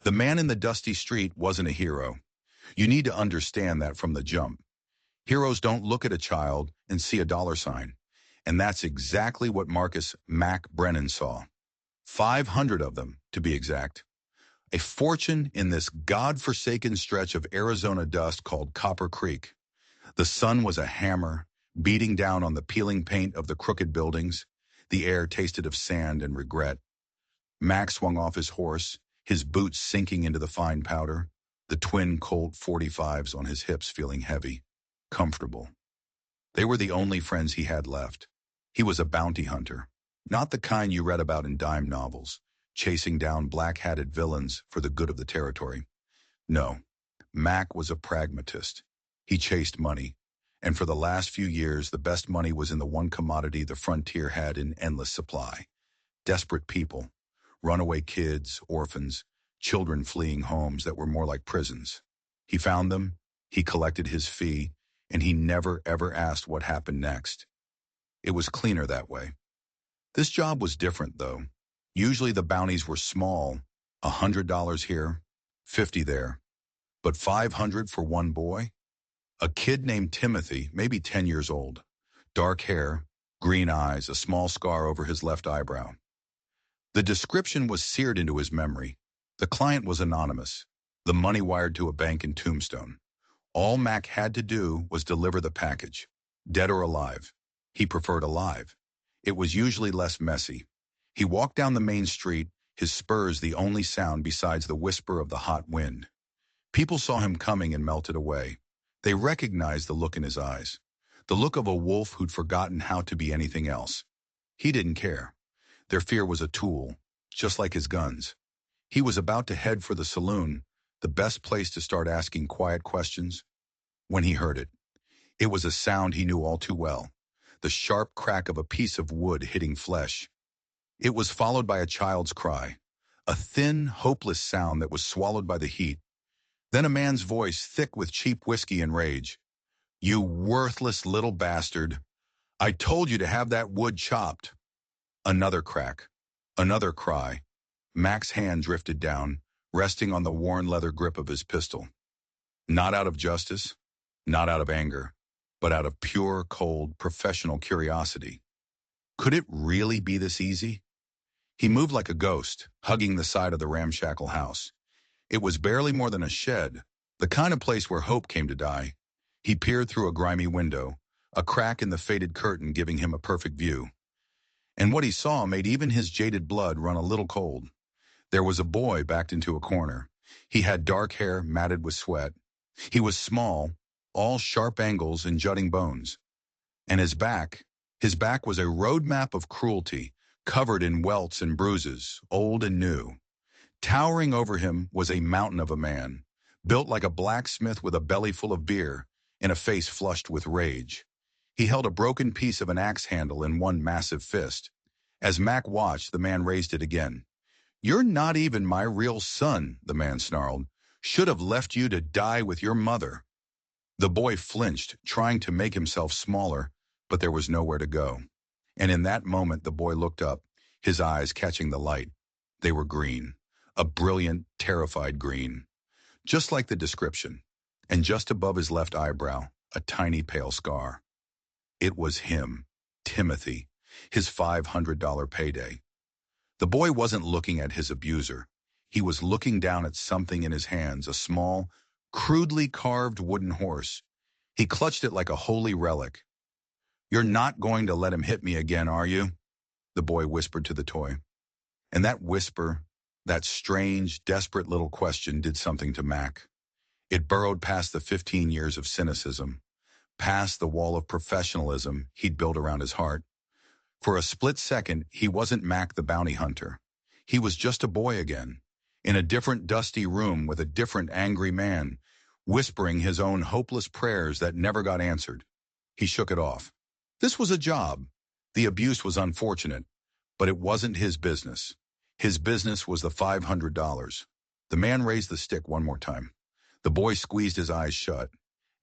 The man in the dusty street wasn't a hero. You need to understand that from the jump. Heroes don't look at a child and see a dollar sign. And that's exactly what Marcus Mac Brennan saw. 500 of them, to be exact. A fortune in this God-forsaken stretch of Arizona dust called Copper Creek. The sun was a hammer, beating down on the peeling paint of the crooked buildings. The air tasted of sand and regret. Mac swung off his horse, his boots sinking into the fine powder, the twin Colt 45s on his hips feeling heavy, comfortable. They were the only friends he had left. He was a bounty hunter, not the kind you read about in dime novels, chasing down black-hatted villains for the good of the territory. No, Mac was a pragmatist. He chased money, and for the last few years, the best money was in the one commodity the frontier had in endless supply: desperate people, runaway kids, orphans, children fleeing homes that were more like prisons. He found them, he collected his fee, and he never ever asked what happened next. It was cleaner that way. This job was different, though. Usually the bounties were small, $100 here, 50 there. But 500 for one boy? A kid named Timothy, maybe 10 years old. Dark hair, green eyes, a small scar over his left eyebrow. The description was seared into his memory. The client was anonymous, the money wired to a bank in Tombstone. All Mac had to do was deliver the package, dead or alive. He preferred alive. It was usually less messy. He walked down the main street, his spurs the only sound besides the whisper of the hot wind. People saw him coming and melted away. They recognized the look in his eyes, the look of a wolf who'd forgotten how to be anything else. He didn't care. Their fear was a tool, just like his guns. He was about to head for the saloon, the best place to start asking quiet questions, when he heard it. It was a sound he knew all too well, the sharp crack of a piece of wood hitting flesh. It was followed by a child's cry, a thin, hopeless sound that was swallowed by the heat. Then a man's voice, thick with cheap whiskey and rage. "You worthless little bastard. I told you to have that wood chopped." Another crack. Another cry. Mac's hand drifted down, resting on the worn leather grip of his pistol. Not out of justice, not out of anger, but out of pure, cold, professional curiosity. Could it really be this easy? He moved like a ghost, hugging the side of the ramshackle house. It was barely more than a shed, the kind of place where hope came to die. He peered through a grimy window, a crack in the faded curtain giving him a perfect view. And what he saw made even his jaded blood run a little cold. There was a boy backed into a corner. He had dark hair matted with sweat. He was small, all sharp angles and jutting bones. And his back was a road map of cruelty, covered in welts and bruises, old and new. Towering over him was a mountain of a man, built like a blacksmith with a belly full of beer and a face flushed with rage. He held a broken piece of an axe handle in one massive fist. As Mac watched, the man raised it again. "You're not even my real son," the man snarled. "Should have left you to die with your mother." The boy flinched, trying to make himself smaller, but there was nowhere to go. And in that moment, the boy looked up, his eyes catching the light. They were green, a brilliant, terrified green, just like the description. And just above his left eyebrow, a tiny pale scar. It was him, Timothy, his $500 payday. The boy wasn't looking at his abuser. He was looking down at something in his hands, a small, crudely carved wooden horse. He clutched it like a holy relic. "You're not going to let him hit me again, are you?" the boy whispered to the toy. And that whisper, that strange, desperate little question did something to Mac. It burrowed past the 15 years of cynicism, past the wall of professionalism he'd built around his heart. For a split second, he wasn't Mac the bounty hunter. He was just a boy again, in a different dusty room with a different angry man, whispering his own hopeless prayers that never got answered. He shook it off. This was a job. The abuse was unfortunate, but it wasn't his business. His business was the $500. The man raised the stick one more time. The boy squeezed his eyes shut,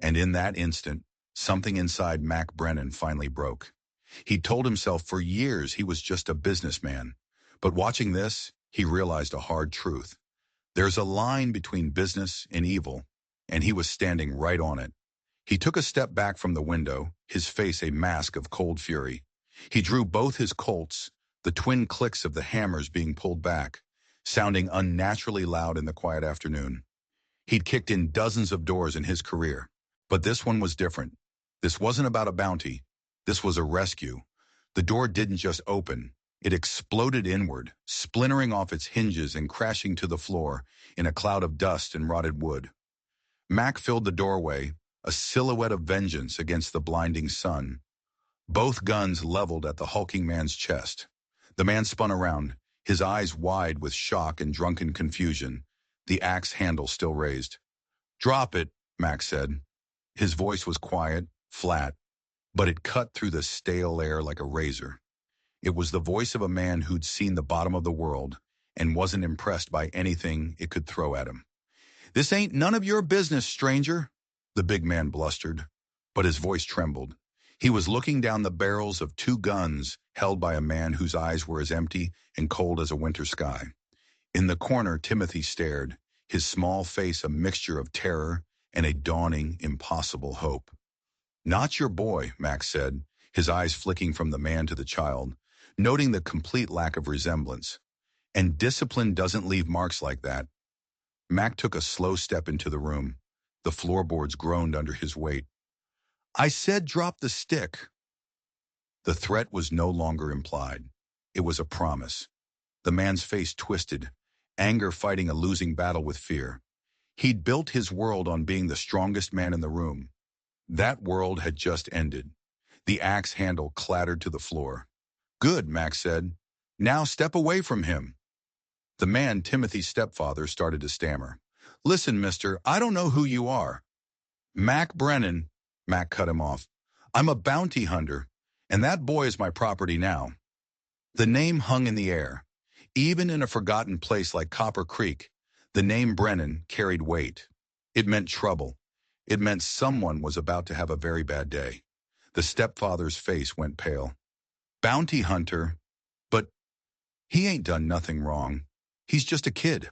and in that instant, something inside Mac Brennan finally broke. He'd told himself for years he was just a businessman, but watching this, he realized a hard truth. There's a line between business and evil, and he was standing right on it. He took a step back from the window, his face a mask of cold fury. He drew both his Colts, the twin clicks of the hammers being pulled back, sounding unnaturally loud in the quiet afternoon. He'd kicked in dozens of doors in his career, but this one was different. This wasn't about a bounty. This was a rescue. The door didn't just open. It exploded inward, splintering off its hinges and crashing to the floor in a cloud of dust and rotted wood. Mac filled the doorway, a silhouette of vengeance against the blinding sun. Both guns leveled at the hulking man's chest. The man spun around, his eyes wide with shock and drunken confusion, the axe handle still raised. "Drop it," Max said. His voice was quiet, flat, but it cut through the stale air like a razor. It was the voice of a man who'd seen the bottom of the world and wasn't impressed by anything it could throw at him. "This ain't none of your business, stranger," the big man blustered, but his voice trembled. He was looking down the barrels of two guns held by a man whose eyes were as empty and cold as a winter sky. In the corner, Timothy stared, his small face a mixture of terror and a dawning, impossible hope. "Not your boy," Max said, his eyes flicking from the man to the child, noting the complete lack of resemblance. "And discipline doesn't leave marks like that." Mac took a slow step into the room. The floorboards groaned under his weight. "I said drop the stick." The threat was no longer implied. It was a promise. The man's face twisted, anger fighting a losing battle with fear. He'd built his world on being the strongest man in the room. That world had just ended. The axe handle clattered to the floor. "Good," Max said. "Now step away from him." The man, Timothy's stepfather, started to stammer. "Listen, mister, I don't know who you are." "Mac Brennan," Mac cut him off. "I'm a bounty hunter, and that boy is my property now." The name hung in the air. Even in a forgotten place like Copper Creek, the name Brennan carried weight. It meant trouble. It meant someone was about to have a very bad day. The stepfather's face went pale. "Bounty hunter? But he ain't done nothing wrong. He's just a kid."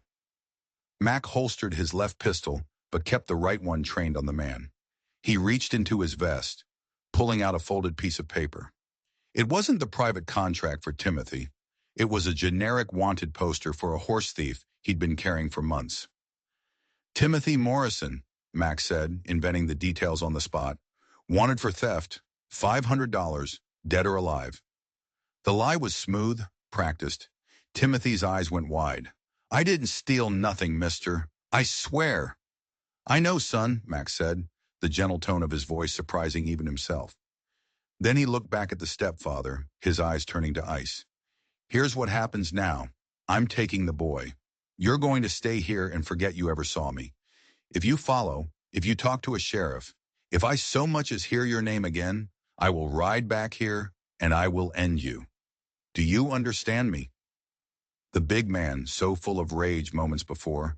Mac holstered his left pistol, but kept the right one trained on the man. He reached into his vest, pulling out a folded piece of paper. It wasn't the private contract for Timothy. It was a generic wanted poster for a horse thief he'd been carrying for months. "Timothy Morrison," Max said, inventing the details on the spot. "Wanted for theft, $500, dead or alive." The lie was smooth, practiced. Timothy's eyes went wide. "I didn't steal nothing, mister. I swear." "I know, son," Max said, the gentle tone of his voice surprising even himself. Then he looked back at the stepfather, his eyes turning to ice. "Here's what happens now. I'm taking the boy. You're going to stay here and forget you ever saw me. If you follow, if you talk to a sheriff, if I so much as hear your name again, I will ride back here and I will end you. Do you understand me?" The big man, so full of rage moments before,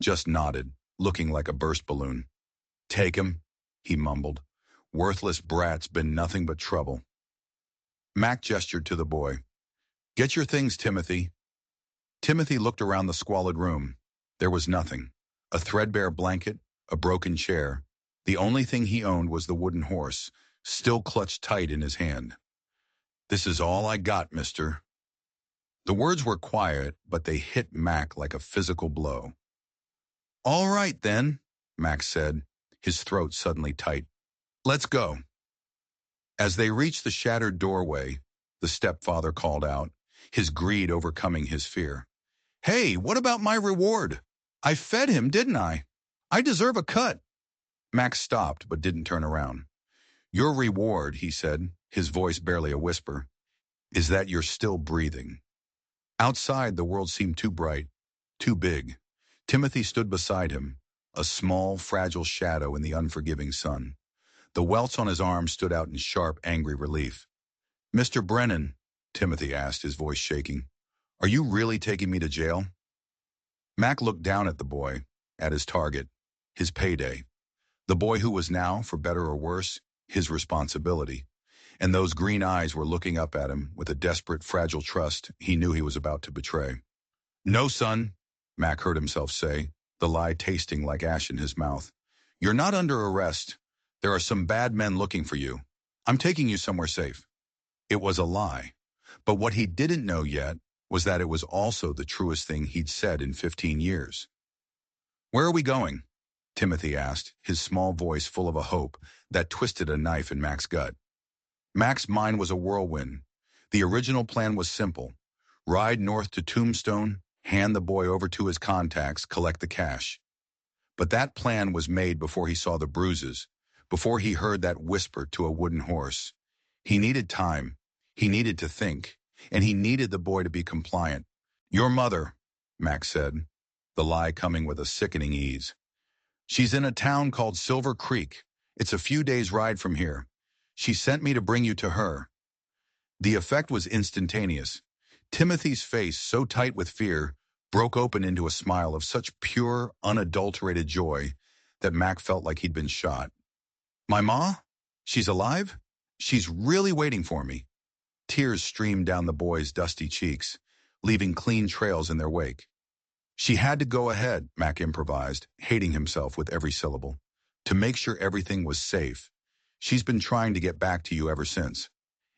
just nodded, looking like a burst balloon. "Take him," he mumbled. "Worthless brat's been nothing but trouble." Mac gestured to the boy. "Get your things, Timothy." Timothy looked around the squalid room. There was nothing. A threadbare blanket, a broken chair. The only thing he owned was the wooden horse, still clutched tight in his hand. "This is all I got, mister." The words were quiet, but they hit Mac like a physical blow. "All right, then," Max said, his throat suddenly tight. "Let's go." As they reached the shattered doorway, the stepfather called out, his greed overcoming his fear. "Hey, what about my reward? I fed him, didn't I? I deserve a cut." Max stopped but didn't turn around. "Your reward," he said, his voice barely a whisper, "is that you're still breathing." Outside, the world seemed too bright, too big. Timothy stood beside him, a small, fragile shadow in the unforgiving sun. The welts on his arm stood out in sharp, angry relief. "Mr. Brennan," Timothy asked, his voice shaking, "are you really taking me to jail?" Mac looked down at the boy, at his target, his payday. The boy who was now, for better or worse, his responsibility. And those green eyes were looking up at him with a desperate, fragile trust he knew he was about to betray. "No, son." Mac heard himself say, the lie tasting like ash in his mouth. You're not under arrest. There are some bad men looking for you. I'm taking you somewhere safe. It was a lie. But what he didn't know yet was that it was also the truest thing he'd said in 15 years. Where are we going? Timothy asked, his small voice full of a hope that twisted a knife in Mac's gut. Mac's mind was a whirlwind. The original plan was simple. Ride north to Tombstone, hand the boy over to his contacts, collect the cash. But that plan was made before he saw the bruises, before he heard that whisper to a wooden horse. He needed time. He needed to think. And he needed the boy to be compliant. Your mother, Mac said, the lie coming with a sickening ease. She's in a town called Silver Creek. It's a few days' ride from here. She sent me to bring you to her. The effect was instantaneous. Timothy's face, so tight with fear, broke open into a smile of such pure, unadulterated joy that Mac felt like he'd been shot. My ma? She's alive? She's really waiting for me. Tears streamed down the boy's dusty cheeks, leaving clean trails in their wake. She had to go ahead, Mac improvised, hating himself with every syllable, to make sure everything was safe. She's been trying to get back to you ever since.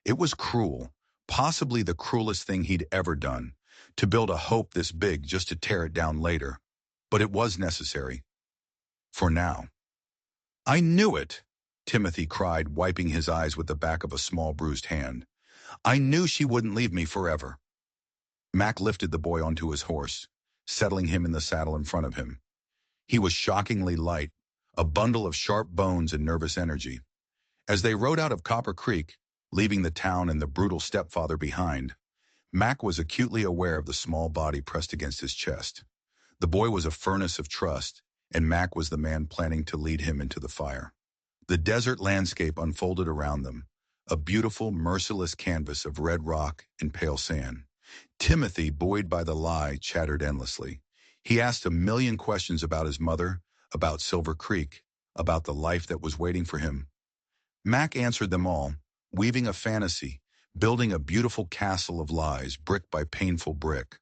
It was cruel, possibly the cruelest thing he'd ever done, to build a hope this big just to tear it down later. But it was necessary. For now. I knew it, Timothy cried, wiping his eyes with the back of a small bruised hand. I knew she wouldn't leave me forever. Mac lifted the boy onto his horse, settling him in the saddle in front of him. He was shockingly light, a bundle of sharp bones and nervous energy. As they rode out of Copper Creek, leaving the town and the brutal stepfather behind, Mac was acutely aware of the small body pressed against his chest. The boy was a furnace of trust, and Mac was the man planning to lead him into the fire. The desert landscape unfolded around them, a beautiful, merciless canvas of red rock and pale sand. Timothy, buoyed by the lie, chattered endlessly. He asked a million questions about his mother, about Silver Creek, about the life that was waiting for him. Mac answered them all, weaving a fantasy, building a beautiful castle of lies, brick by painful brick.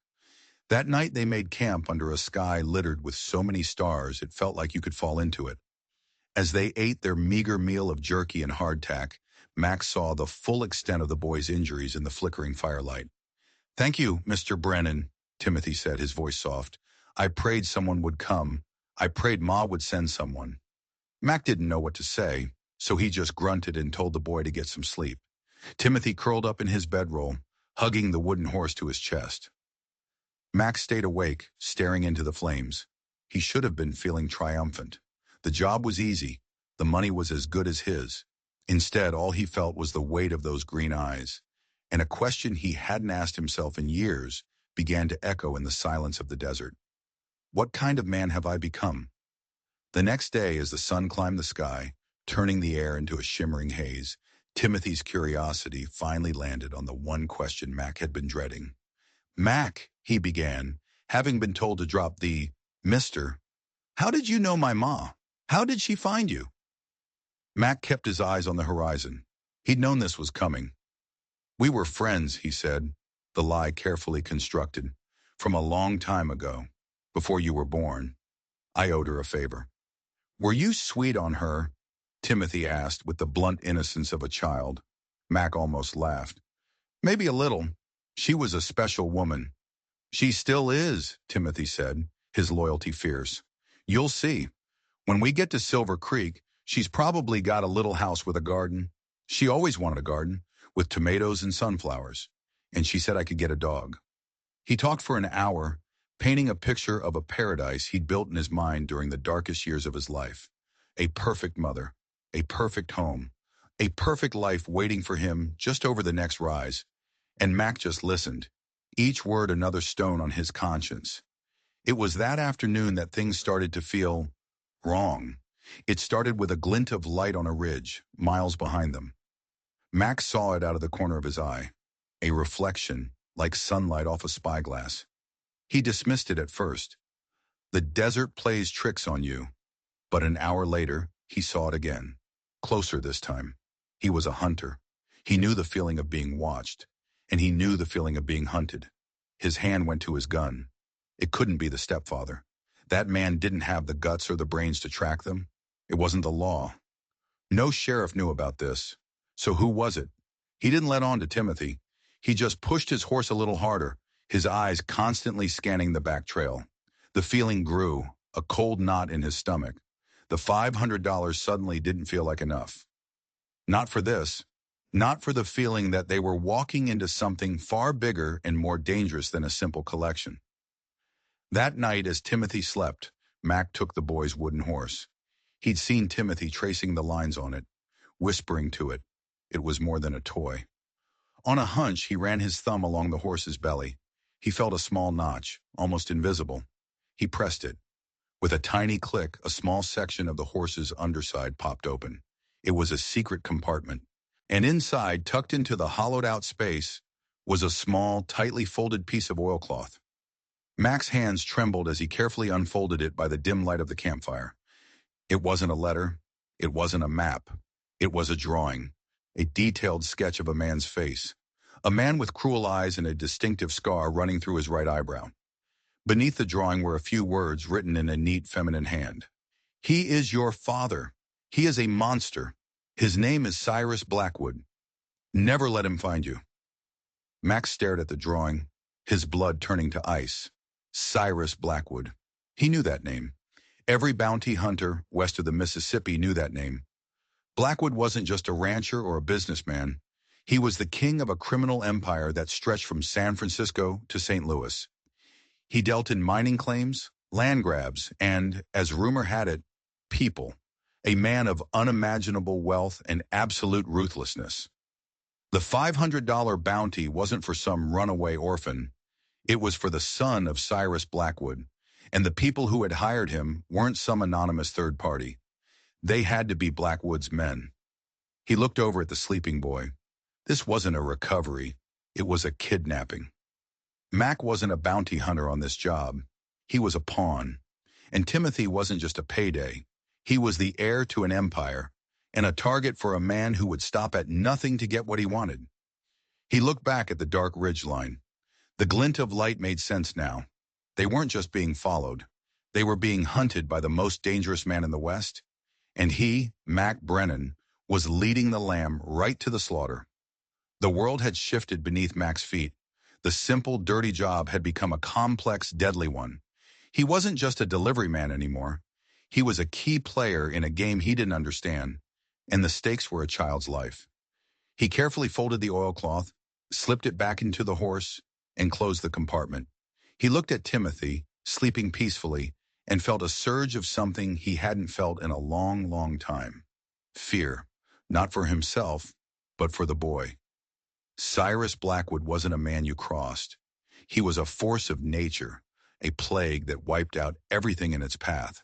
That night they made camp under a sky littered with so many stars it felt like you could fall into it. As they ate their meager meal of jerky and hardtack, Mac saw the full extent of the boy's injuries in the flickering firelight. Thank you, Mr. Brennan, Timothy said, his voice soft. I prayed someone would come. I prayed Ma would send someone. Mac didn't know what to say, so he just grunted and told the boy to get some sleep. Timothy curled up in his bedroll, hugging the wooden horse to his chest. Mac stayed awake, staring into the flames. He should have been feeling triumphant. The job was easy. The money was as good as his. Instead, all he felt was the weight of those green eyes, and a question he hadn't asked himself in years began to echo in the silence of the desert. What kind of man have I become? The next day, as the sun climbed the sky, turning the air into a shimmering haze, Timothy's curiosity finally landed on the one question Mac had been dreading. Mac, he began, having been told to drop the Mr. How did you know my ma? How did she find you? Mac kept his eyes on the horizon. He'd known this was coming. We were friends, he said, the lie carefully constructed, from a long time ago, before you were born. I owed her a favor. Were you sweet on her? Timothy asked with the blunt innocence of a child. Mac almost laughed. Maybe a little. She was a special woman. She still is, Timothy said, his loyalty fierce. You'll see. When we get to Silver Creek, she's probably got a little house with a garden. She always wanted a garden, with tomatoes and sunflowers. And she said I could get a dog. He talked for an hour, painting a picture of a paradise he'd built in his mind during the darkest years of his life. A perfect mother, a perfect home, a perfect life waiting for him just over the next rise. And Mac just listened, each word another stone on his conscience. It was that afternoon that things started to feel wrong. It started with a glint of light on a ridge, miles behind them. Mac saw it out of the corner of his eye, a reflection, like sunlight off a spyglass. He dismissed it at first. The desert plays tricks on you. But an hour later, he saw it again. Closer this time. He was a hunter. He knew the feeling of being watched, and he knew the feeling of being hunted. His hand went to his gun. It couldn't be the stepfather. That man didn't have the guts or the brains to track them. It wasn't the law. No sheriff knew about this. So who was it? He didn't let on to Timothy. He just pushed his horse a little harder, his eyes constantly scanning the back trail. The feeling grew, a cold knot in his stomach. The $500 suddenly didn't feel like enough. Not for this. Not for the feeling that they were walking into something far bigger and more dangerous than a simple collection. That night, as Timothy slept, Mac took the boy's wooden horse. He'd seen Timothy tracing the lines on it, whispering to it. It was more than a toy. On a hunch, he ran his thumb along the horse's belly. He felt a small notch, almost invisible. He pressed it. With a tiny click, a small section of the horse's underside popped open. It was a secret compartment. And inside, tucked into the hollowed-out space, was a small, tightly folded piece of oilcloth. Mac's hands trembled as he carefully unfolded it by the dim light of the campfire. It wasn't a letter. It wasn't a map. It was a drawing, a detailed sketch of a man's face. A man with cruel eyes and a distinctive scar running through his right eyebrow. Beneath the drawing were a few words written in a neat feminine hand. "He is your father. He is a monster. His name is Cyrus Blackwood. Never let him find you." Max stared at the drawing, his blood turning to ice. Cyrus Blackwood. He knew that name. Every bounty hunter west of the Mississippi knew that name. Blackwood wasn't just a rancher or a businessman. He was the king of a criminal empire that stretched from San Francisco to St. Louis. He dealt in mining claims, land grabs, and, as rumor had it, people. A man of unimaginable wealth and absolute ruthlessness. The $500 bounty wasn't for some runaway orphan. It was for the son of Cyrus Blackwood, and the people who had hired him weren't some anonymous third party. They had to be Blackwood's men. He looked over at the sleeping boy. This wasn't a recovery. It was a kidnapping. Mac wasn't a bounty hunter on this job. He was a pawn. And Timothy wasn't just a payday. He was the heir to an empire, and a target for a man who would stop at nothing to get what he wanted. He looked back at the dark ridgeline. The glint of light made sense now. They weren't just being followed. They were being hunted by the most dangerous man in the West. And he, Mac Brennan, was leading the lamb right to the slaughter. The world had shifted beneath Mac's feet. The simple, dirty job had become a complex, deadly one. He wasn't just a delivery man anymore. He was a key player in a game he didn't understand, and the stakes were a child's life. He carefully folded the oilcloth, slipped it back into the horse, and closed the compartment. He looked at Timothy, sleeping peacefully, and felt a surge of something he hadn't felt in a long, long time. Fear, not for himself, but for the boy. Cyrus Blackwood wasn't a man you crossed. He was a force of nature, a plague that wiped out everything in its path.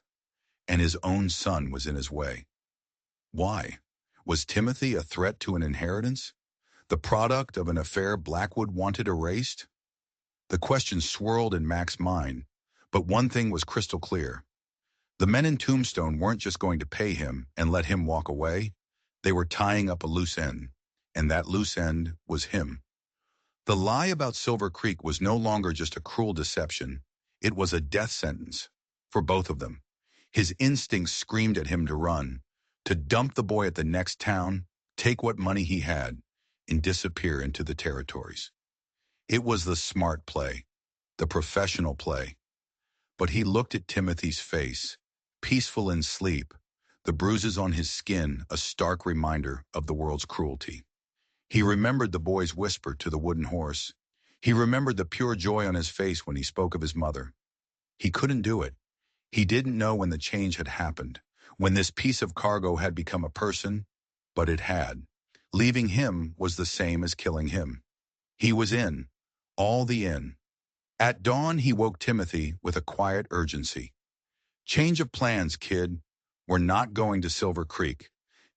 And his own son was in his way. Why? Was Timothy a threat to an inheritance? The product of an affair Blackwood wanted erased? The question swirled in Mac's mind, but one thing was crystal clear. The men in Tombstone weren't just going to pay him and let him walk away. They were tying up a loose end, and that loose end was him. The lie about Silver Creek was no longer just a cruel deception. It was a death sentence for both of them. His instincts screamed at him to run, to dump the boy at the next town, take what money he had, and disappear into the territories. It was the smart play, the professional play. But he looked at Timothy's face, peaceful in sleep, the bruises on his skin a stark reminder of the world's cruelty. He remembered the boy's whisper to the wooden horse. He remembered the pure joy on his face when he spoke of his mother. He couldn't do it. He didn't know when the change had happened, when this piece of cargo had become a person, but it had. Leaving him was the same as killing him. He was in, all the in. At dawn, he woke Timothy with a quiet urgency. "Change of plans, kid. We're not going to Silver Creek."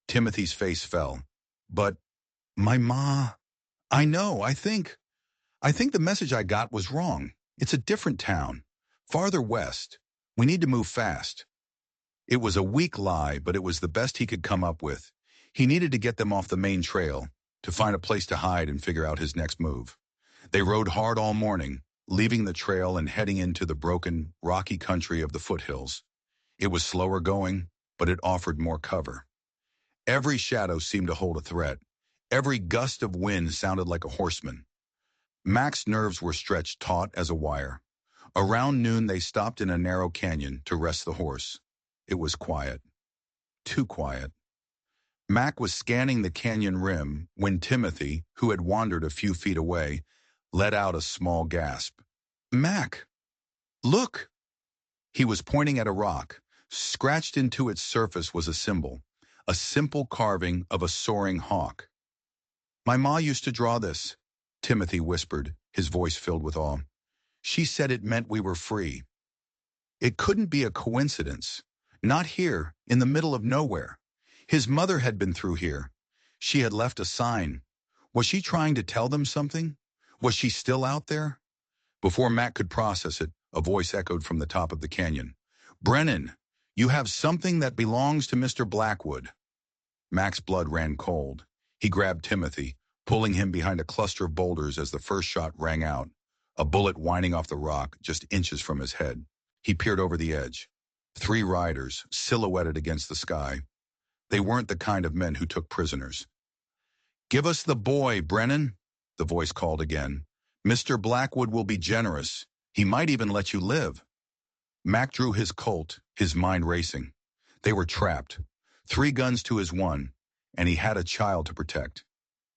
Timothy's face fell. "But, my ma, I know, I think the message I got was wrong. It's a different town, farther west. We need to move fast." It was a weak lie, but it was the best he could come up with. He needed to get them off the main trail, to find a place to hide and figure out his next move. They rode hard all morning, leaving the trail and heading into the broken, rocky country of the foothills. It was slower going, but it offered more cover. Every shadow seemed to hold a threat. Every gust of wind sounded like a horseman. Mac's nerves were stretched taut as a wire. Around noon they stopped in a narrow canyon to rest the horse. It was quiet. Too quiet. Mac was scanning the canyon rim when Timothy, who had wandered a few feet away, let out a small gasp. "Mac, look!" He was pointing at a rock. Scratched into its surface was a symbol, a simple carving of a soaring hawk. "My ma used to draw this," Timothy whispered, his voice filled with awe. "She said it meant we were free." It couldn't be a coincidence. Not here, in the middle of nowhere. His mother had been through here. She had left a sign. Was she trying to tell them something? Was she still out there? Before Matt could process it, a voice echoed from the top of the canyon. "Brennan, you have something that belongs to Mr. Blackwood." Mac's blood ran cold. He grabbed Timothy, pulling him behind a cluster of boulders as the first shot rang out, a bullet whining off the rock just inches from his head. He peered over the edge. 3 riders, silhouetted against the sky. They weren't the kind of men who took prisoners. "Give us the boy, Brennan," the voice called again. "Mr. Blackwood will be generous. He might even let you live." Mac drew his Colt, his mind racing. They were trapped. 3 guns to his 1, and he had a child to protect.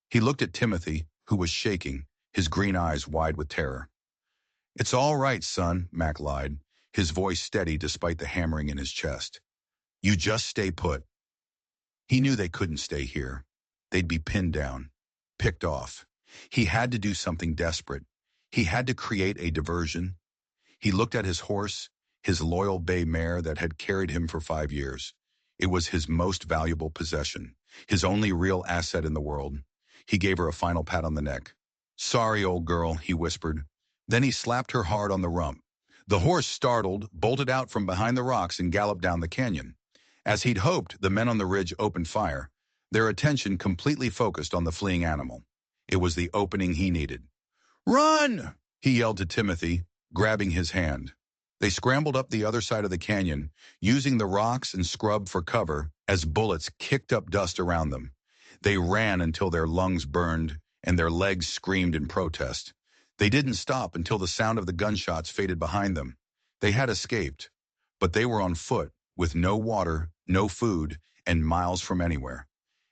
He looked at Timothy, who was shaking, his green eyes wide with terror. "It's all right, son," Mac lied, his voice steady despite the hammering in his chest. "You just stay put." He knew they couldn't stay here. They'd be pinned down, picked off. He had to do something desperate. He had to create a diversion. He looked at his horse, his loyal bay mare that had carried him for 5 years. It was his most valuable possession, his only real asset in the world. He gave her a final pat on the neck. "Sorry, old girl," he whispered. Then he slapped her hard on the rump. The horse, startled, bolted out from behind the rocks and galloped down the canyon. As he'd hoped, the men on the ridge opened fire, their attention completely focused on the fleeing animal. It was the opening he needed. "Run!" he yelled to Timothy, grabbing his hand. They scrambled up the other side of the canyon, using the rocks and scrub for cover as bullets kicked up dust around them. They ran until their lungs burned and their legs screamed in protest. They didn't stop until the sound of the gunshots faded behind them. They had escaped, but they were on foot, with no water, no food, and miles from anywhere.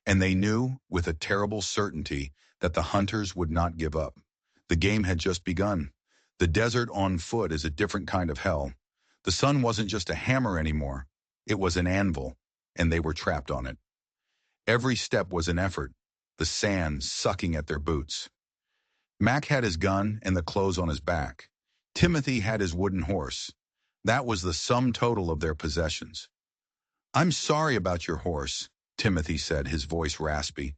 And they knew, with a terrible certainty, that the hunters would not give up. The game had just begun. The desert on foot is a different kind of hell. The sun wasn't just a hammer anymore. It was an anvil, and they were trapped on it. Every step was an effort, the sand sucking at their boots. Mac had his gun and the clothes on his back. Timothy had his wooden horse. That was the sum total of their possessions. "I'm sorry about your horse," Timothy said, his voice raspy.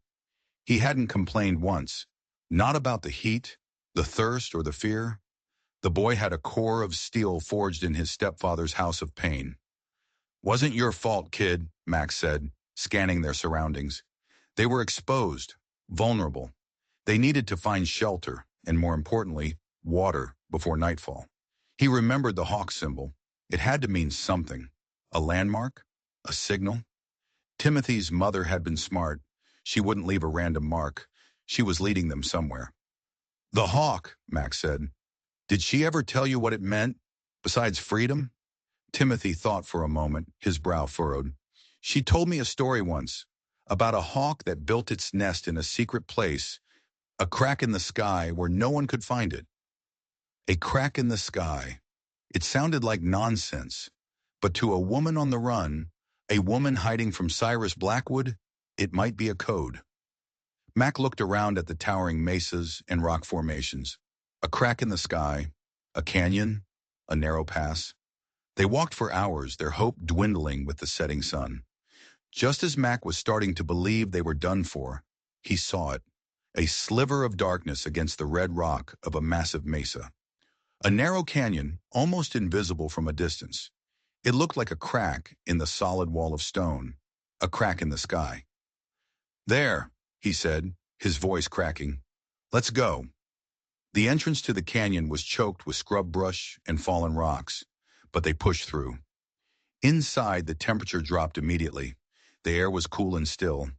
He hadn't complained once. Not about the heat, the thirst, or the fear. The boy had a core of steel forged in his stepfather's house of pain. "Wasn't your fault, kid," Max said, scanning their surroundings. They were exposed, vulnerable. They needed to find shelter, and more importantly, water, before nightfall. He remembered the hawk symbol. It had to mean something. A landmark? A signal? Timothy's mother had been smart. She wouldn't leave a random mark. She was leading them somewhere. "The hawk," Max said. "Did she ever tell you what it meant, besides freedom?" Timothy thought for a moment, his brow furrowed. "She told me a story once, about a hawk that built its nest in a secret place, a crack in the sky where no one could find it." A crack in the sky. It sounded like nonsense, but to a woman on the run, a woman hiding from Cyrus Blackwood, it might be a code. Mac looked around at the towering mesas and rock formations. A crack in the sky, a canyon, a narrow pass. They walked for hours, their hope dwindling with the setting sun. Just as Mac was starting to believe they were done for, he saw it, a sliver of darkness against the red rock of a massive mesa. A narrow canyon, almost invisible from a distance. It looked like a crack in the solid wall of stone, a crack in the sky. "There," he said, his voice cracking. "Let's go." The entrance to the canyon was choked with scrub brush and fallen rocks, but they pushed through. Inside, the temperature dropped immediately. The air was cool and still.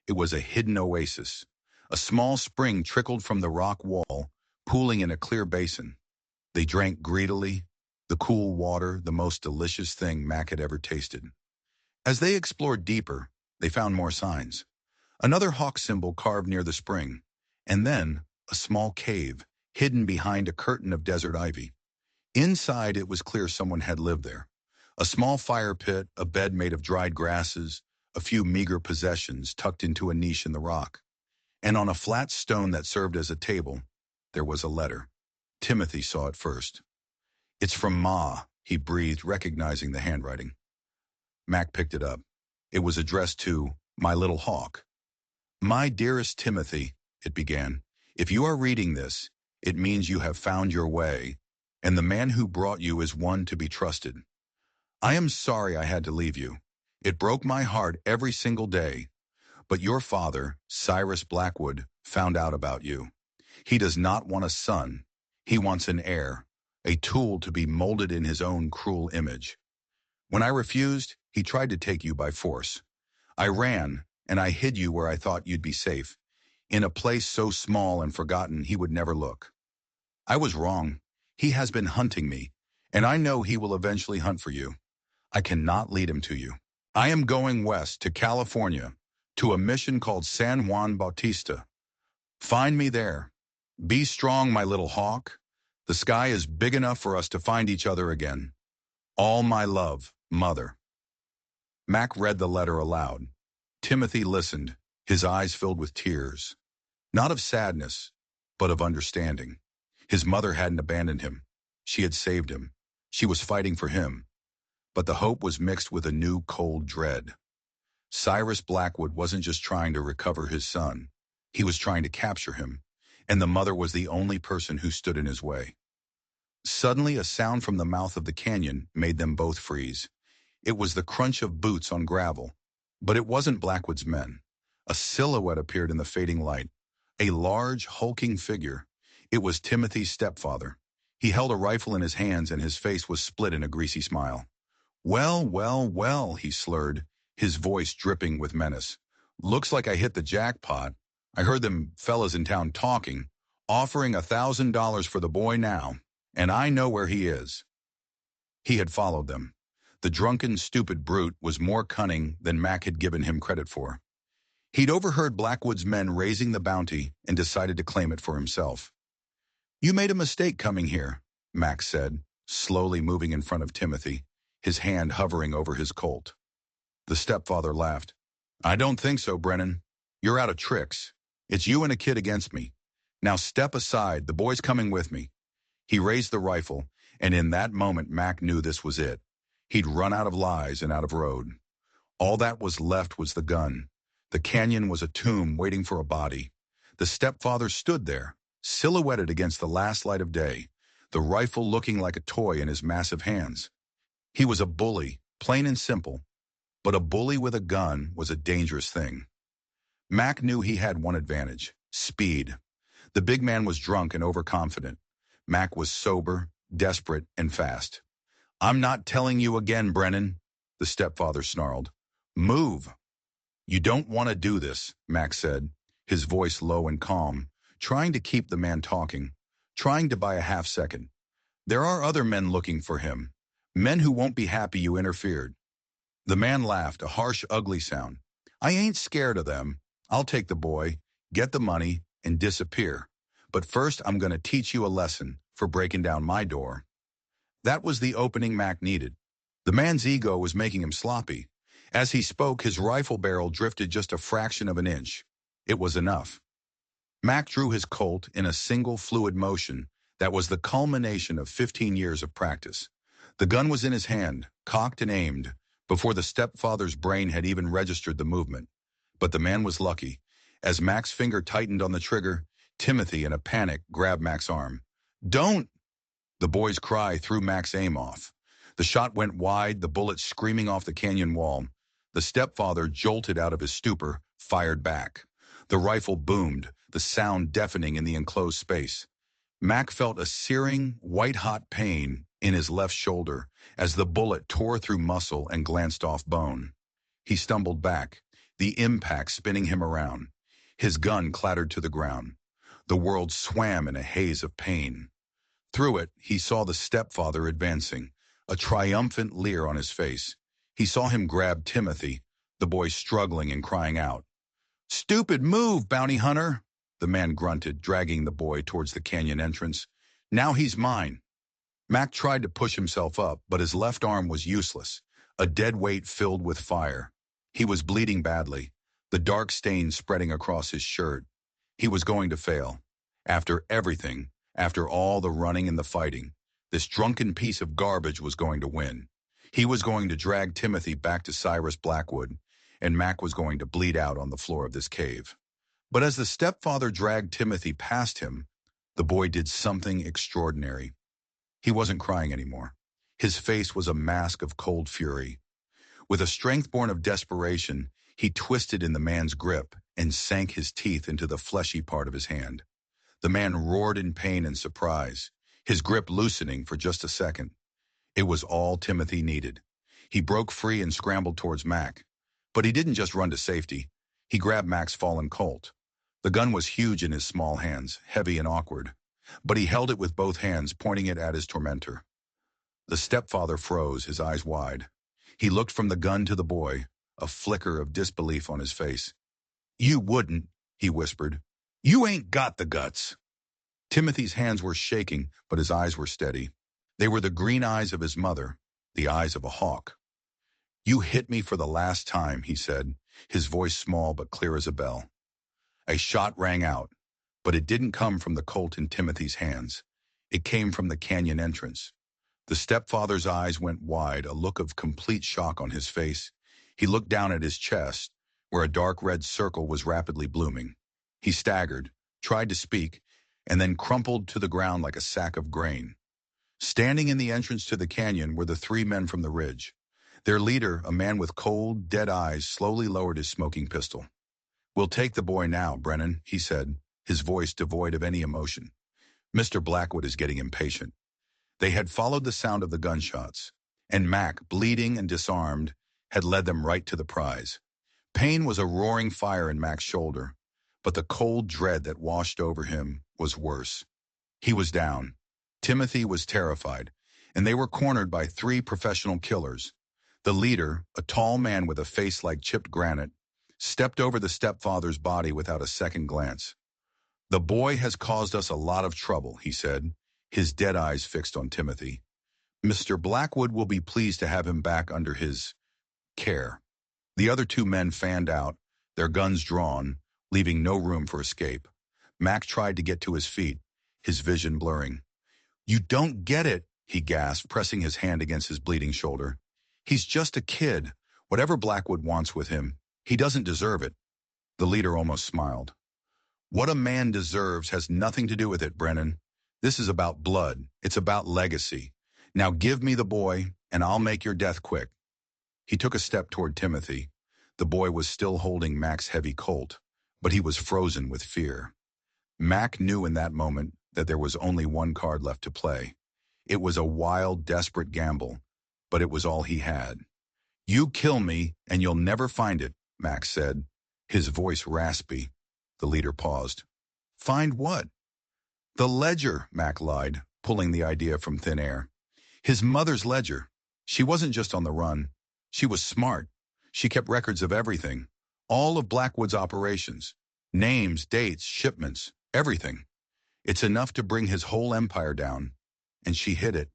It was a hidden oasis. A small spring trickled from the rock wall, pooling in a clear basin. They drank greedily, the cool water, the most delicious thing Mac had ever tasted. As they explored deeper, they found more signs. Another hawk symbol carved near the spring, and then a small cave hidden behind a curtain of desert ivy. Inside, it was clear someone had lived there. A small fire pit, a bed made of dried grasses, a few meager possessions tucked into a niche in the rock. And on a flat stone that served as a table, there was a letter. Timothy saw it first. "It's from Ma," he breathed, recognizing the handwriting. Mac picked it up. It was addressed to "My Little Hawk." "My dearest Timothy," it began, "if you are reading this, it means you have found your way, and the man who brought you is one to be trusted. I am sorry I had to leave you. It broke my heart every single day. But your father, Cyrus Blackwood, found out about you. He does not want a son. He wants an heir, a tool to be molded in his own cruel image. When I refused, he tried to take you by force. I ran, and I hid you where I thought you'd be safe, in a place so small and forgotten he would never look. I was wrong. He has been hunting me, and I know he will eventually hunt for you. I cannot lead him to you. I am going west to California, to a mission called San Juan Bautista. Find me there. Be strong, my little hawk. The sky is big enough for us to find each other again. All my love, Mother." Mac read the letter aloud. Timothy listened, his eyes filled with tears. Not of sadness, but of understanding. His mother hadn't abandoned him. She had saved him. She was fighting for him. But the hope was mixed with a new cold dread. Cyrus Blackwood wasn't just trying to recover his son. He was trying to capture him, and the mother was the only person who stood in his way. Suddenly, a sound from the mouth of the canyon made them both freeze. It was the crunch of boots on gravel. But it wasn't Blackwood's men. A silhouette appeared in the fading light. A large, hulking figure. It was Timothy's stepfather. He held a rifle in his hands, and his face was split in a greasy smile. "Well, well, well," he slurred, his voice dripping with menace. "Looks like I hit the jackpot. I heard them fellas in town talking, offering $1,000 for the boy now, and I know where he is." He had followed them. The drunken, stupid brute was more cunning than Mac had given him credit for. He'd overheard Blackwood's men raising the bounty and decided to claim it for himself. "You made a mistake coming here," Mac said, slowly moving in front of Timothy, his hand hovering over his Colt. The stepfather laughed. "I don't think so, Brennan. You're out of tricks. It's you and a kid against me. Now step aside, the boy's coming with me." He raised the rifle, and in that moment Mac knew this was it. He'd run out of lies and out of road. All that was left was the gun. The canyon was a tomb waiting for a body. The stepfather stood there, silhouetted against the last light of day, the rifle looking like a toy in his massive hands. He was a bully, plain and simple, but a bully with a gun was a dangerous thing. Mac knew he had one advantage: speed. The big man was drunk and overconfident. Mac was sober, desperate, and fast. "I'm not telling you again, Brennan," the stepfather snarled. "Move." "You don't want to do this," Mac said, his voice low and calm, trying to keep the man talking, trying to buy a half second. "There are other men looking for him, men who won't be happy you interfered." The man laughed, a harsh, ugly sound. "I ain't scared of them. I'll take the boy, get the money, and disappear. But first I'm going to teach you a lesson for breaking down my door." That was the opening Mac needed. The man's ego was making him sloppy. As he spoke, his rifle barrel drifted just a fraction of an inch. It was enough. Mac drew his Colt in a single fluid motion that was the culmination of 15 years of practice. The gun was in his hand, cocked and aimed, before the stepfather's brain had even registered the movement. But the man was lucky. As Mac's finger tightened on the trigger, Timothy, in a panic, grabbed Mac's arm. "Don't!" The boy's cry threw Mac's aim off. The shot went wide, the bullet screaming off the canyon wall. The stepfather, jolted out of his stupor, fired back. The rifle boomed, the sound deafening in the enclosed space. Mac felt a searing, white-hot pain in his left shoulder as the bullet tore through muscle and glanced off bone. He stumbled back, the impact spinning him around. His gun clattered to the ground. The world swam in a haze of pain. Through it, he saw the stepfather advancing, a triumphant leer on his face. He saw him grab Timothy, the boy struggling and crying out. "Stupid move, bounty hunter!" The man grunted, dragging the boy towards the canyon entrance. "Now he's mine." Mac tried to push himself up, but his left arm was useless, a dead weight filled with fire. He was bleeding badly, the dark stains spreading across his shirt. He was going to fail. After everything, after all the running and the fighting, this drunken piece of garbage was going to win. He was going to drag Timothy back to Cyrus Blackwood, and Mac was going to bleed out on the floor of this cave. But as the stepfather dragged Timothy past him, the boy did something extraordinary. He wasn't crying anymore. His face was a mask of cold fury. With a strength born of desperation, he twisted in the man's grip and sank his teeth into the fleshy part of his hand. The man roared in pain and surprise, his grip loosening for just a second. It was all Timothy needed. He broke free and scrambled towards Mac. But he didn't just run to safety. He grabbed Mac's fallen Colt. The gun was huge in his small hands, heavy and awkward. But he held it with both hands, pointing it at his tormentor. The stepfather froze, his eyes wide. He looked from the gun to the boy, a flicker of disbelief on his face. "You wouldn't," he whispered. "You ain't got the guts." Timothy's hands were shaking, but his eyes were steady. They were the green eyes of his mother, the eyes of a hawk. "You hit me for the last time," he said, his voice small but clear as a bell. A shot rang out, but it didn't come from the Colt in Timothy's hands. It came from the canyon entrance. The stepfather's eyes went wide, a look of complete shock on his face. He looked down at his chest, where a dark red circle was rapidly blooming. He staggered, tried to speak, and then crumpled to the ground like a sack of grain. Standing in the entrance to the canyon were the three men from the ridge. Their leader, a man with cold, dead eyes, slowly lowered his smoking pistol. "We'll take the boy now, Brennan," he said, his voice devoid of any emotion. "Mr. Blackwood is getting impatient." They had followed the sound of the gunshots, and Mac, bleeding and disarmed, had led them right to the prize. Pain was a roaring fire in Mac's shoulder, but the cold dread that washed over him was worse. He was down. Timothy was terrified, and they were cornered by three professional killers. The leader, a tall man with a face like chipped granite, stepped over the stepfather's body without a second glance. "The boy has caused us a lot of trouble," he said, his dead eyes fixed on Timothy. "Mr. Blackwood will be pleased to have him back under his care." The other two men fanned out, their guns drawn, leaving no room for escape. Mac tried to get to his feet, his vision blurring. "You don't get it," he gasped, pressing his hand against his bleeding shoulder. "He's just a kid. Whatever Blackwood wants with him, he doesn't deserve it." The leader almost smiled. "What a man deserves has nothing to do with it, Brennan. This is about blood. It's about legacy. Now give me the boy, and I'll make your death quick." He took a step toward Timothy. The boy was still holding Mac's heavy Colt, but he was frozen with fear. Mac knew in that moment that there was only one card left to play. It was a wild, desperate gamble, but it was all he had. "You kill me, and you'll never find it," Mac said, his voice raspy. The leader paused. "Find what?" "The ledger," Mac lied, pulling the idea from thin air. His mother's ledger. She wasn't just on the run. She was smart. She kept records of everything. All of Blackwood's operations. Names, dates, shipments, everything. It's enough to bring his whole empire down. And she hid it.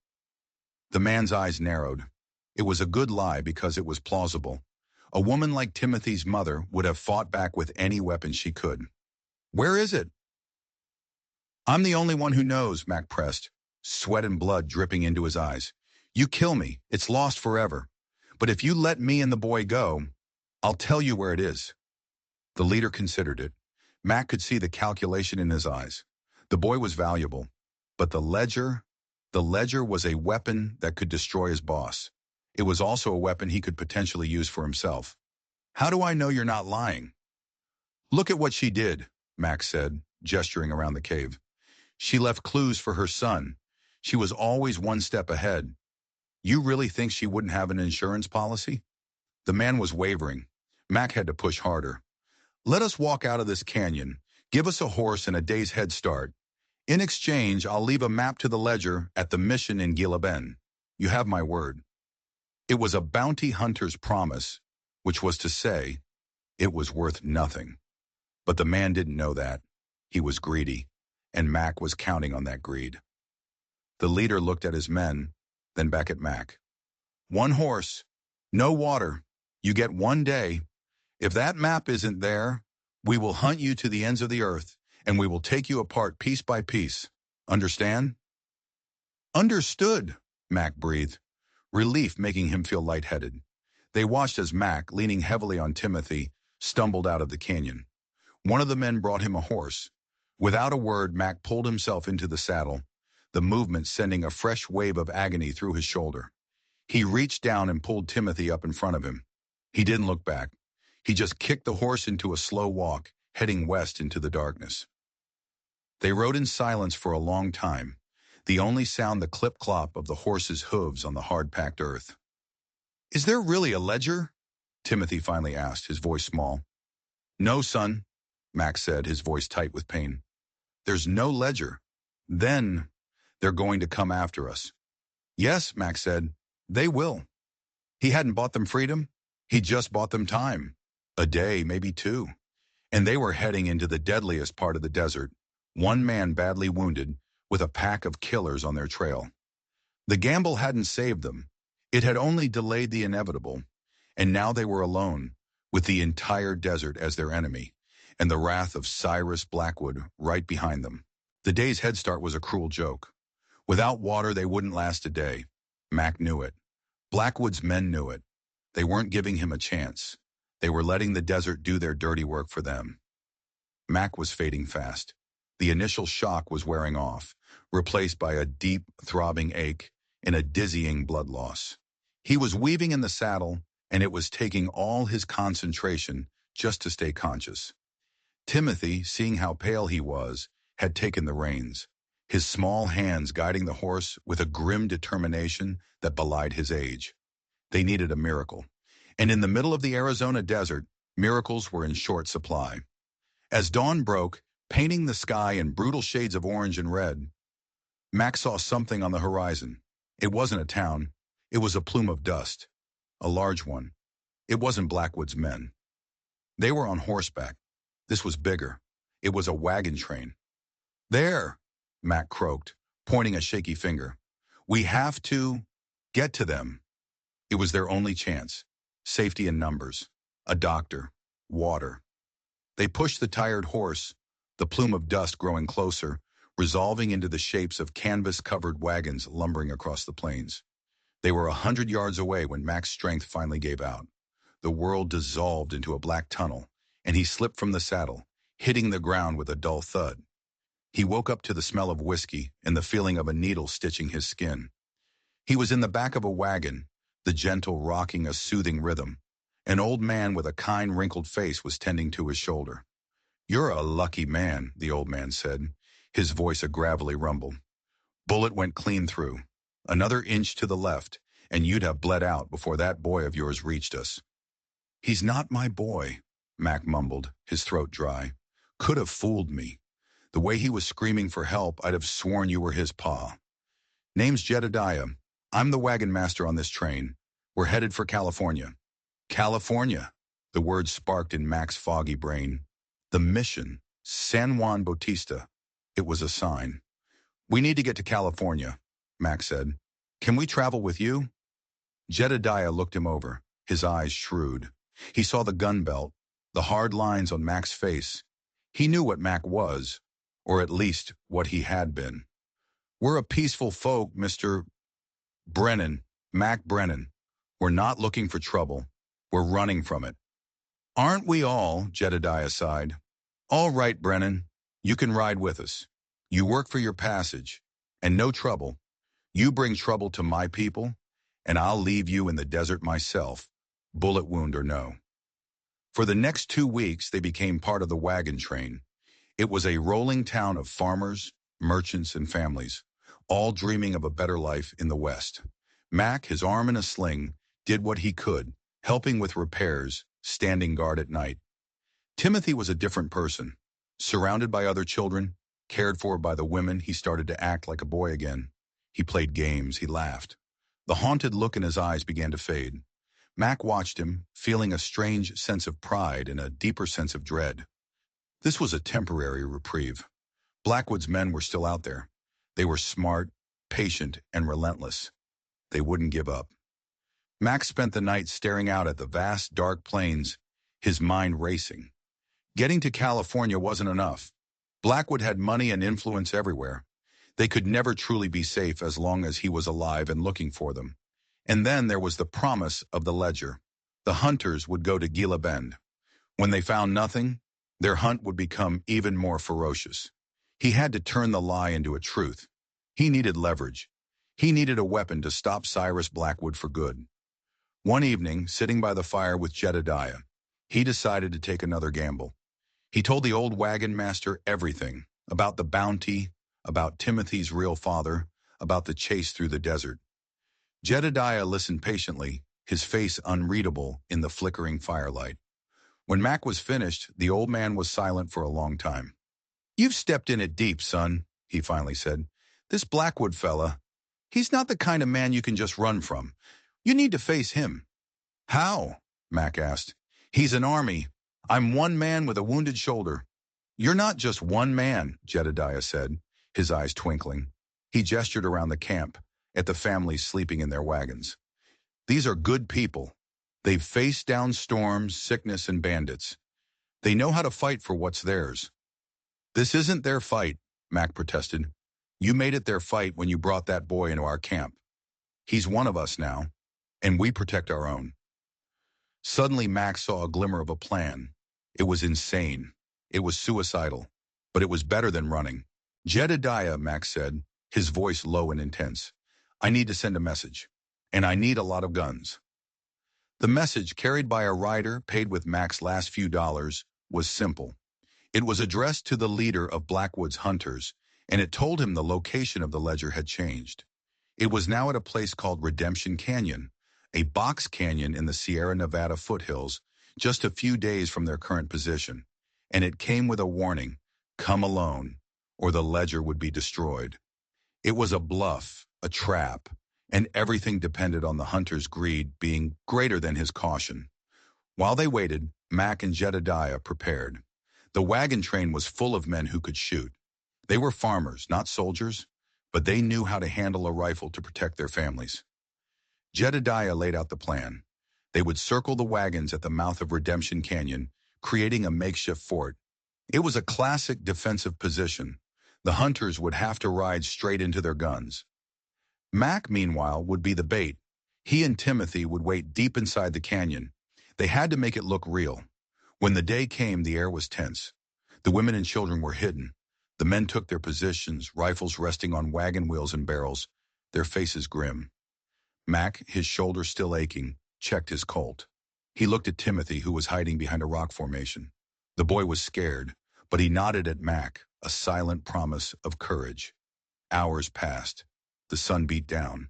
The man's eyes narrowed. It was a good lie because it was plausible. A woman like Timothy's mother would have fought back with any weapon she could. "Where is it?" "I'm the only one who knows," Mac pressed, sweat and blood dripping into his eyes. "You kill me, it's lost forever. But if you let me and the boy go, I'll tell you where it is." The leader considered it. Mac could see the calculation in his eyes. The boy was valuable, but the ledger was a weapon that could destroy his boss. It was also a weapon he could potentially use for himself. "How do I know you're not lying?" "Look at what she did," Max said, gesturing around the cave. She left clues for her son. She was always one step ahead. You really think she wouldn't have an insurance policy? The man was wavering. Mac had to push harder. Let us walk out of this canyon. Give us a horse and a day's head start. In exchange, I'll leave a map to the ledger at the mission in Gilliben. You have my word. It was a bounty hunter's promise, which was to say, it was worth nothing. But the man didn't know that. He was greedy, and Mac was counting on that greed. The leader looked at his men, then back at Mac. One horse, no water. You get 1 day. If that map isn't there, we will hunt you to the ends of the earth, and we will take you apart piece by piece. Understand? Understood, Mac breathed, relief making him feel lightheaded. They watched as Mac, leaning heavily on Timothy, stumbled out of the canyon. One of the men brought him a horse. Without a word, Mac pulled himself into the saddle, the movement sending a fresh wave of agony through his shoulder. He reached down and pulled Timothy up in front of him. He didn't look back. He just kicked the horse into a slow walk, heading west into the darkness. They rode in silence for a long time, the only sound the clip-clop of the horse's hooves on the hard-packed earth. Is there really a ledger? Timothy finally asked, his voice small. No, son, Max said, his voice tight with pain. There's no ledger. Then they're going to come after us. Yes, Max said, they will. He hadn't bought them freedom. He just bought them time. A day, maybe 2. And they were heading into the deadliest part of the desert, one man badly wounded, with a pack of killers on their trail. The gamble hadn't saved them. It had only delayed the inevitable. And now they were alone, with the entire desert as their enemy, and the wrath of Cyrus Blackwood right behind them. The day's head start was a cruel joke. Without water, they wouldn't last a day. Mac knew it. Blackwood's men knew it. They weren't giving him a chance. They were letting the desert do their dirty work for them. Mac was fading fast. The initial shock was wearing off, replaced by a deep, throbbing ache and a dizzying blood loss. He was weaving in the saddle, and it was taking all his concentration just to stay conscious. Timothy, seeing how pale he was, had taken the reins, his small hands guiding the horse with a grim determination that belied his age. They needed a miracle. And in the middle of the Arizona desert, miracles were in short supply. As dawn broke, painting the sky in brutal shades of orange and red, Max saw something on the horizon. It wasn't a town. It was a plume of dust. A large one. It wasn't Blackwood's men. They were on horseback. This was bigger. It was a wagon train. There, Mac croaked, pointing a shaky finger. We have to get to them. It was their only chance. Safety in numbers. A doctor. Water. They pushed the tired horse, the plume of dust growing closer, resolving into the shapes of canvas-covered wagons lumbering across the plains. They were 100 yards away when Mac's strength finally gave out. The world dissolved into a black tunnel, and he slipped from the saddle, hitting the ground with a dull thud. He woke up to the smell of whiskey and the feeling of a needle stitching his skin. He was in the back of a wagon, the gentle rocking a soothing rhythm. An old man with a kind, wrinkled face was tending to his shoulder. You're a lucky man, the old man said, his voice a gravelly rumble. Bullet went clean through. Another inch to the left, and you'd have bled out before that boy of yours reached us. He's not my boy, Mac mumbled, his throat dry. Could have fooled me. The way he was screaming for help, I'd have sworn you were his pa. Name's Jedediah. I'm the wagon master on this train. We're headed for California. California, the word sparked in Mac's foggy brain. The mission, San Juan Bautista. It was a sign. We need to get to California, Mac said. Can we travel with you? Jedediah looked him over, his eyes shrewd. He saw the gun belt, the hard lines on Mac's face. He knew what Mac was, or at least what he had been. We're a peaceful folk, Mr. Brennan, Mac Brennan. We're not looking for trouble. We're running from it. Aren't we all? Jedediah sighed. All right, Brennan. You can ride with us. You work for your passage, and no trouble. You bring trouble to my people, and I'll leave you in the desert myself, bullet wound or no. For the next 2 weeks, they became part of the wagon train. It was a rolling town of farmers, merchants, and families, all dreaming of a better life in the West. Mac, his arm in a sling, did what he could, helping with repairs, standing guard at night. Timothy was a different person. Surrounded by other children, cared for by the women, he started to act like a boy again. He played games, he laughed. The haunted look in his eyes began to fade. Mac watched him, feeling a strange sense of pride and a deeper sense of dread. This was a temporary reprieve. Blackwood's men were still out there. They were smart, patient, and relentless. They wouldn't give up. Max spent the night staring out at the vast, dark plains, his mind racing. Getting to California wasn't enough. Blackwood had money and influence everywhere. They could never truly be safe as long as he was alive and looking for them. And then there was the promise of the ledger. The hunters would go to Gila Bend. When they found nothing, their hunt would become even more ferocious. He had to turn the lie into a truth. He needed leverage. He needed a weapon to stop Cyrus Blackwood for good. One evening, sitting by the fire with Jedediah, he decided to take another gamble. He told the old wagon master everything, about the bounty, about Timothy's real father, about the chase through the desert. Jedediah listened patiently, his face unreadable in the flickering firelight. When Mac was finished, the old man was silent for a long time. "You've stepped in it deep, son," he finally said. "This Blackwood fella, he's not the kind of man you can just run from. You need to face him." "How?" Mac asked. "He's an army. I'm one man with a wounded shoulder." "You're not just one man," Jedediah said, his eyes twinkling. He gestured around the camp, at the families sleeping in their wagons. "These are good people. They've faced down storms, sickness, and bandits. They know how to fight for what's theirs." "This isn't their fight," Mac protested. "You made it their fight when you brought that boy into our camp. He's one of us now, and we protect our own." Suddenly Mac saw a glimmer of a plan. It was insane. It was suicidal. But it was better than running. "Jedediah," Mac said, his voice low and intense. "I need to send a message. And I need a lot of guns." The message, carried by a rider paid with Mac's last few dollars, was simple. It was addressed to the leader of Blackwood's hunters, and it told him the location of the ledger had changed. It was now at a place called Redemption Canyon, a box canyon in the Sierra Nevada foothills, just a few days from their current position. And it came with a warning: come alone, or the ledger would be destroyed. It was a bluff, a trap, and everything depended on the hunter's greed being greater than his caution. While they waited, Mac and Jedediah prepared. The wagon train was full of men who could shoot. They were farmers, not soldiers, but they knew how to handle a rifle to protect their families. Jedediah laid out the plan. They would circle the wagons at the mouth of Redemption Canyon, creating a makeshift fort. It was a classic defensive position. The hunters would have to ride straight into their guns. Mac, meanwhile, would be the bait. He and Timothy would wait deep inside the canyon. They had to make it look real. When the day came, the air was tense. The women and children were hidden. The men took their positions, rifles resting on wagon wheels and barrels, their faces grim. Mac, his shoulder still aching, checked his Colt. He looked at Timothy, who was hiding behind a rock formation. The boy was scared, but he nodded at Mac, a silent promise of courage. Hours passed. The sun beat down.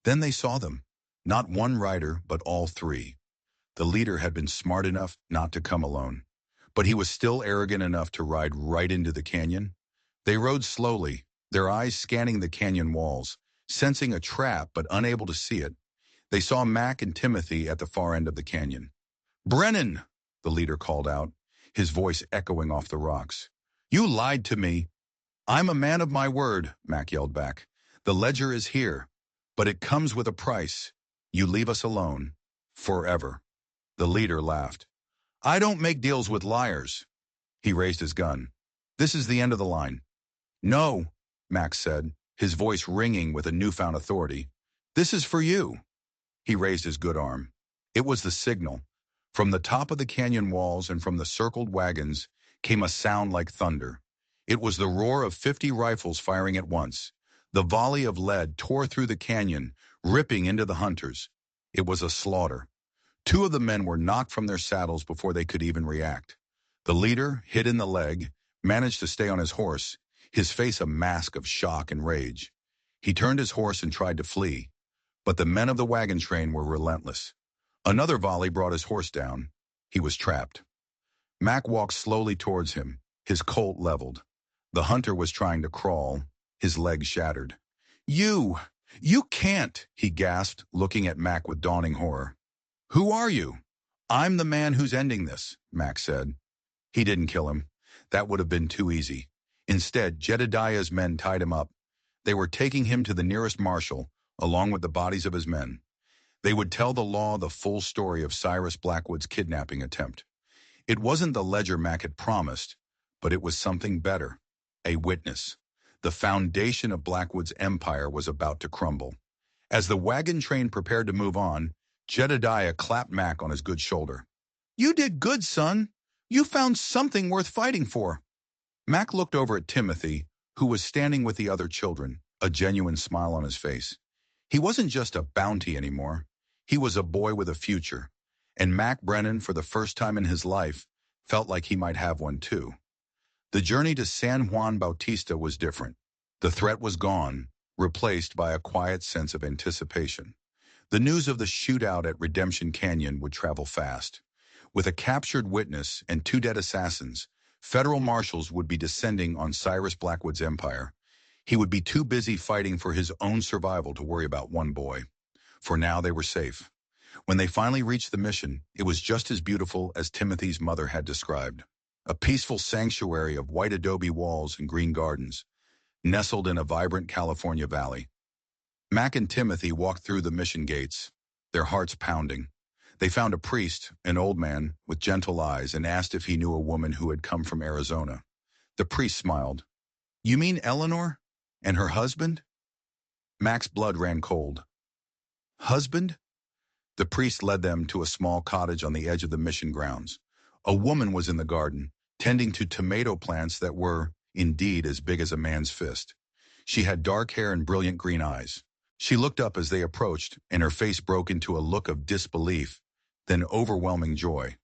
Then they saw them. Not one rider, but all three. The leader had been smart enough not to come alone, but he was still arrogant enough to ride right into the canyon. They rode slowly, their eyes scanning the canyon walls, sensing a trap but unable to see it. They saw Mac and Timothy at the far end of the canyon. "Brennan!" the leader called out, his voice echoing off the rocks. "You lied to me." "I'm a man of my word," Mac yelled back. "The ledger is here, but it comes with a price. You leave us alone. Forever." The leader laughed. "I don't make deals with liars." He raised his gun. "This is the end of the line." "No," Max said, his voice ringing with a newfound authority. "This is for you." He raised his good arm. It was the signal. From the top of the canyon walls and from the circled wagons came a sound like thunder. It was the roar of 50 rifles firing at once. The volley of lead tore through the canyon, ripping into the hunters. It was a slaughter. 2 of the men were knocked from their saddles before they could even react. The leader, hit in the leg, managed to stay on his horse. his face a mask of shock and rage. He turned his horse and tried to flee, but the men of the wagon train were relentless. Another volley brought his horse down. He was trapped. Mac walked slowly towards him, his Colt leveled. The hunter was trying to crawl, his legs shattered. You can't, he gasped, looking at Mac with dawning horror. Who are you? I'm the man who's ending this, Mac said. He didn't kill him. That would have been too easy. Instead, Jedediah's men tied him up. They were taking him to the nearest marshal, along with the bodies of his men. They would tell the law the full story of Cyrus Blackwood's kidnapping attempt. It wasn't the ledger Mac had promised, but it was something better. A witness. The foundation of Blackwood's empire was about to crumble. As the wagon train prepared to move on, Jedediah clapped Mac on his good shoulder. You did good, son. You found something worth fighting for. Mac looked over at Timothy, who was standing with the other children, a genuine smile on his face. He wasn't just a bounty anymore. He was a boy with a future. And Mac Brennan, for the first time in his life, felt like he might have one too. The journey to San Juan Bautista was different. The threat was gone, replaced by a quiet sense of anticipation. The news of the shootout at Redemption Canyon would travel fast. With a captured witness and 2 dead assassins, federal marshals would be descending on Cyrus Blackwood's empire. He would be too busy fighting for his own survival to worry about one boy. For now, they were safe. When they finally reached the mission, it was just as beautiful as Timothy's mother had described. A peaceful sanctuary of white adobe walls and green gardens, nestled in a vibrant California valley. Mac and Timothy walked through the mission gates, their hearts pounding. They found a priest, an old man, with gentle eyes, and asked if he knew a woman who had come from Arizona. The priest smiled. You mean Eleanor? And her husband? Mac's blood ran cold. Husband? The priest led them to a small cottage on the edge of the mission grounds. A woman was in the garden, tending to tomato plants that were, indeed, as big as a man's fist. She had dark hair and brilliant green eyes. She looked up as they approached, and her face broke into a look of disbelief, then overwhelming joy.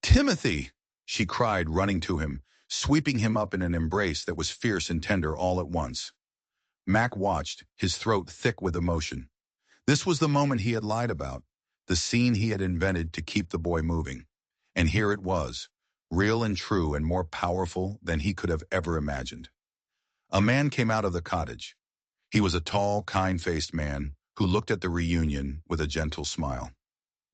Timothy! She cried, running to him, sweeping him up in an embrace that was fierce and tender all at once. Mac watched, his throat thick with emotion. This was the moment he had lied about, the scene he had invented to keep the boy moving. And here it was, real and true and more powerful than he could have ever imagined. A man came out of the cottage. He was a tall, kind-faced man who looked at the reunion with a gentle smile.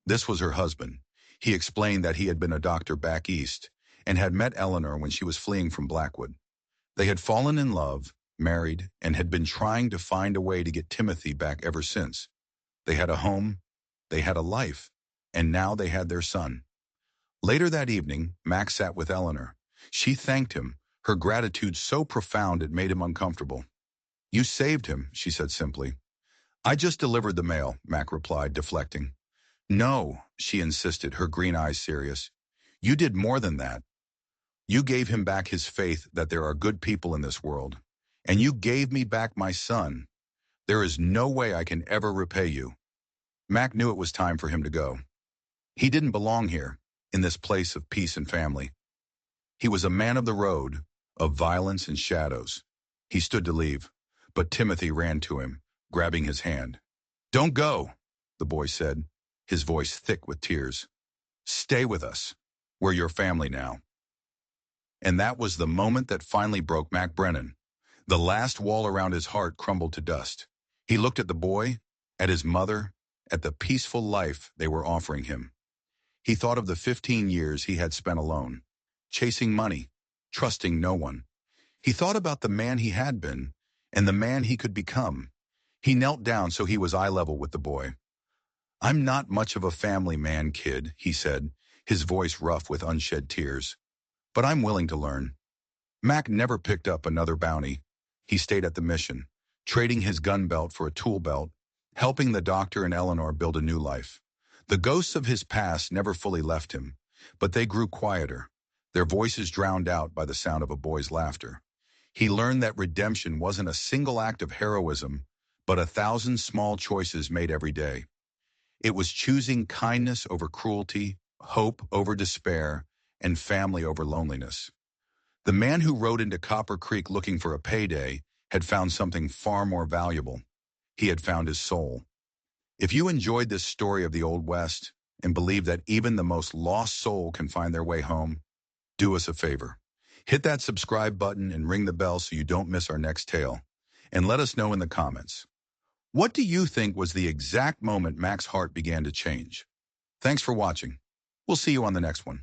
This was her husband. He explained that he had been a doctor back east and had met Eleanor when she was fleeing from Blackwood. They had fallen in love, married, and had been trying to find a way to get Timothy back ever since. They had a home, they had a life, and now they had their son. Later that evening, Max sat with Eleanor. She thanked him, her gratitude so profound it made him uncomfortable. You saved him, she said simply. I just delivered the mail, Mac replied, deflecting. No, she insisted, her green eyes serious. You did more than that. You gave him back his faith that there are good people in this world. And you gave me back my son. There is no way I can ever repay you. Mac knew it was time for him to go. He didn't belong here, in this place of peace and family. He was a man of the road, of violence and shadows. He stood to leave, but Timothy ran to him, grabbing his hand. Don't go, the boy said, his voice thick with tears. Stay with us. We're your family now. And that was the moment that finally broke Mac Brennan. The last wall around his heart crumbled to dust. He looked at the boy, at his mother, at the peaceful life they were offering him. He thought of the 15 years he had spent alone, chasing money, trusting no one. He thought about the man he had been and the man he could become. He knelt down so he was eye level with the boy. I'm not much of a family man, kid, he said, his voice rough with unshed tears. But I'm willing to learn. Mac never picked up another bounty. He stayed at the mission, trading his gun belt for a tool belt, helping the doctor and Eleanor build a new life. The ghosts of his past never fully left him, but they grew quieter, their voices drowned out by the sound of a boy's laughter. He learned that redemption wasn't a single act of heroism, but 1,000 small choices made every day. It was choosing kindness over cruelty, hope over despair, and family over loneliness. The man who rode into Copper Creek looking for a payday had found something far more valuable. He had found his soul. If you enjoyed this story of the Old West and believe that even the most lost soul can find their way home, do us a favor. Hit that subscribe button and ring the bell so you don't miss our next tale. And let us know in the comments. What do you think was the exact moment Mac's heart began to change? Thanks for watching. We'll see you on the next one.